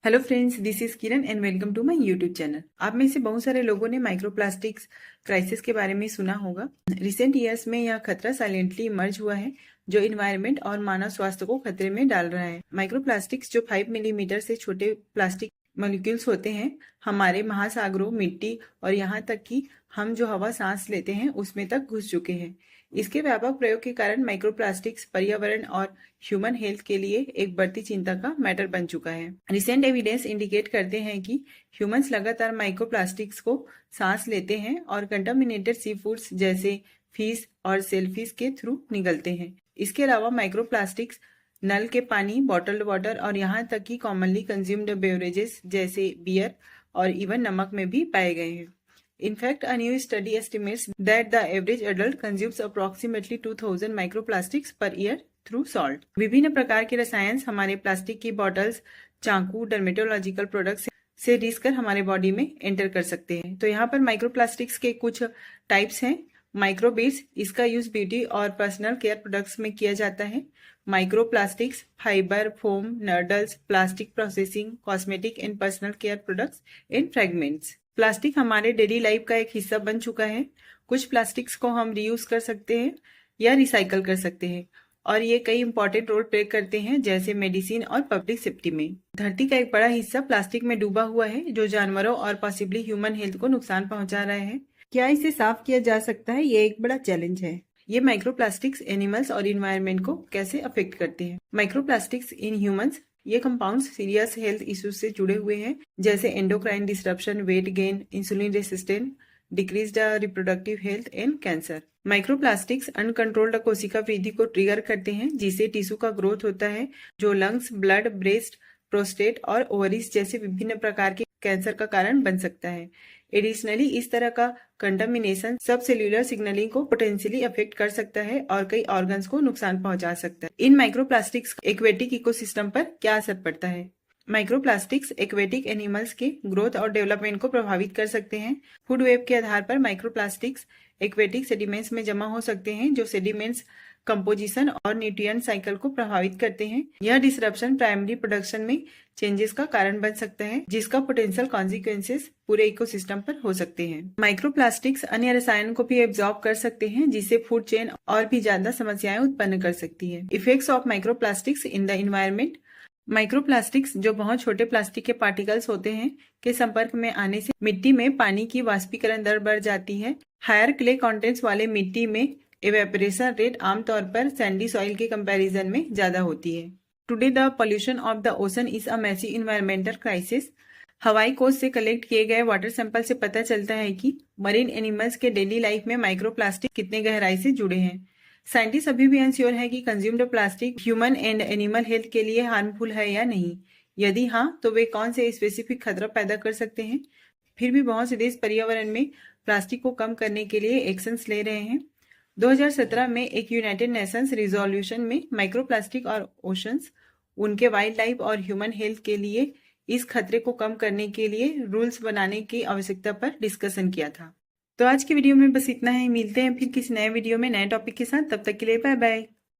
Hello friends, this is Kiran and welcome to my YouTube channel. आप में से बहुत सारे लोगों ने माइक्रोप्लास्टिक्स क्राइसिस के बारे में सुना होगा। रिसेंट ईयर्स में यह खतरा साइलेंटली इमर्ज हुआ है, जो इन्वायरमेंट और मानव स्वास्थ्य को खतरे में डाल रहा है। माइक्रोप्लास्टिक्स, जो 5 मिलीमीटर से छोटे प्लास्टिक मॉलिक्यूल्स होते हैं, हमारे महासागरों, मिट्टी और यहाँ तक कि हम जो हवा सांस लेते हैं उसमें तक घुस चुके हैं। इसके व्यापक प्रयोग के कारण माइक्रोप्लास्टिक्स पर्यावरण और ह्यूमन हेल्थ के लिए एक बढ़ती चिंता का मैटर बन चुका है। रिसेंट एविडेंस इंडिकेट करते हैं कि ह्यूमंस लगातार माइक्रोप्लास्टिक्स को सांस लेते हैं और कंटामिनेटेड सी फूड्स जैसे फिश और सेलफिश के थ्रू निकलते हैं। इसके अलावा माइक्रोप्लास्टिक्स नल के पानी, बॉटल्ड वाटर और यहाँ तक कि कॉमनली कंज्यूम्ड बेवरेजेस जैसे बियर और इवन नमक में भी पाए गए हैं। In fact, a new study estimates that the average adult consumes approximately 2000 microplastics per year through salt. विभिन्न प्रकार के रसायन हमारे प्लास्टिक की बॉटल्स, चाकू, डर्मेटोलॉजिकल प्रोडक्ट्स से रिस कर हमारे बॉडी में एंटर कर सकते हैं। तो यहाँ पर माइक्रोप्लास्टिक्स के कुछ टाइप्स हैं। माइक्रोबीड्स, इसका यूज ब्यूटी और पर्सनल केयर प्रोडक्ट्स में किया जाता है। Microplastics fibre, foam, nurdles, plastic processing, cosmetic and personal care products in fragments. Plastic हमारे डेली लाइफ का एक हिस्सा बन चुका है। कुछ प्लास्टिक्स को हम रीयूज कर सकते हैं या रिसाइकल कर सकते हैं और ये कई इंपॉर्टेंट रोल प्ले करते हैं, जैसे मेडिसिन और पब्लिक सेफ्टी में। धरती का एक बड़ा हिस्सा प्लास्टिक में डूबा हुआ है, जो जानवरों और पॉसिबली ह्यूमन हेल्थ को नुकसान पहुंचा रहा है। क्या इसे साफ किया जा सकता है? ये एक बड़ा चैलेंज है। ये माइक्रोप्लास्टिक्स एनिमल्स और इन्वायरमेंट को कैसे अफेक्ट करते हैं? माइक्रोप्लास्टिक्स इन ह्यूमंस, ये कंपाउंड्स सीरियस हेल्थ इश्यूज से जुड़े हुए हैं, जैसे endocrine disruption, weight gain, insulin resistant, decreased reproductive health and cancer. Microplastics uncontrolled कोशिका वृद्धि को ट्रिगर करते हैं, जिससे टिश्यू का ग्रोथ होता है, जो लंग्स, ब्लड, ब्रेस्ट, प्रोस्टेट और ओवरीज जैसे विभिन्न प्रकार के कैंसर का कारण बन सकता है। एडिशनली, इस तरह का कंटामिनेशन सब सेल्यूलर सिग्नलिंग को पोटेंशियली अफेक्ट कर सकता है और कई ऑर्गन्स को नुकसान पहुंचा सकता है। इन माइक्रोप्लास्टिक्स एक्वेटिक इकोसिस्टम पर क्या असर पड़ता है? माइक्रोप्लास्टिक्स एक्वेटिक एनिमल्स के ग्रोथ और डेवलपमेंट को प्रभावित कर सकते हैं। फूड वेब के आधार पर माइक्रोप्लास्टिक्स एक्वेटिक सेडिमेंट्स में जमा हो सकते हैं, जो सेडिमेंट्स कंपोजिशन और न्यूट्रिएंट साइकिल को प्रभावित करते हैं। यह डिसरप्शन प्राइमरी प्रोडक्शन में चेंजेस का कारण बन सकता है, जिसका पोटेंशियल कॉन्सिक्वेंसेस पूरे इकोसिस्टम पर हो सकते हैं। माइक्रोप्लास्टिक्स अन्य रसायन को भी एब्जॉर्ब कर सकते हैं, जिससे फूड चेन और भी ज्यादा समस्याएं उत्पन्न कर सकती है। Effects of microplastics in the environment. Microplastics, जो बहुत छोटे प्लास्टिक के पार्टिकल्स होते हैं, के संपर्क में आने से मिट्टी में पानी की वाष्पीकरण दर बढ़ जाती है। हायर क्ले कंटेंट्स वाले मिट्टी में इवेपोरेशन रेट आमतौर पर सैंडी सॉइल के कंपैरिजन में ज्यादा होती है। Today the pollution of the ocean is a massive environmental crisis. हवाई कोस्ट से कलेक्ट किए गए वाटर सैंपल से पता चलता है कि मरीन एनिमल्स के डेली लाइफ में माइक्रोप्लास्टिक कितने गहराई से जुड़े हैं। साइंटिस्ट अभी भी अनश्योर है कि consumed plastic human and animal health के लिए हार्मफुल है या नहीं। यदि हाँ, तो वे कौन से स्पेसिफिक खतरा पैदा कर सकते हैं। फिर भी बहुत से देश पर्यावरण में प्लास्टिक को कम करने के लिए एक्शंस ले रहे हैं। 2017 में एक यूनाइटेड नेशंस रिजोल्यूशन में माइक्रोप्लास्टिक और ओशंस, उनके वाइल्ड लाइफ और ह्यूमन हेल्थ के लिए इस खतरे को कम करने के लिए रूल्स बनाने की आवश्यकता पर डिस्कशन किया था। तो आज की वीडियो में बस इतना ही। मिलते हैं फिर किसी नए वीडियो में नए टॉपिक के साथ। तब तक के लिए बाय बाय।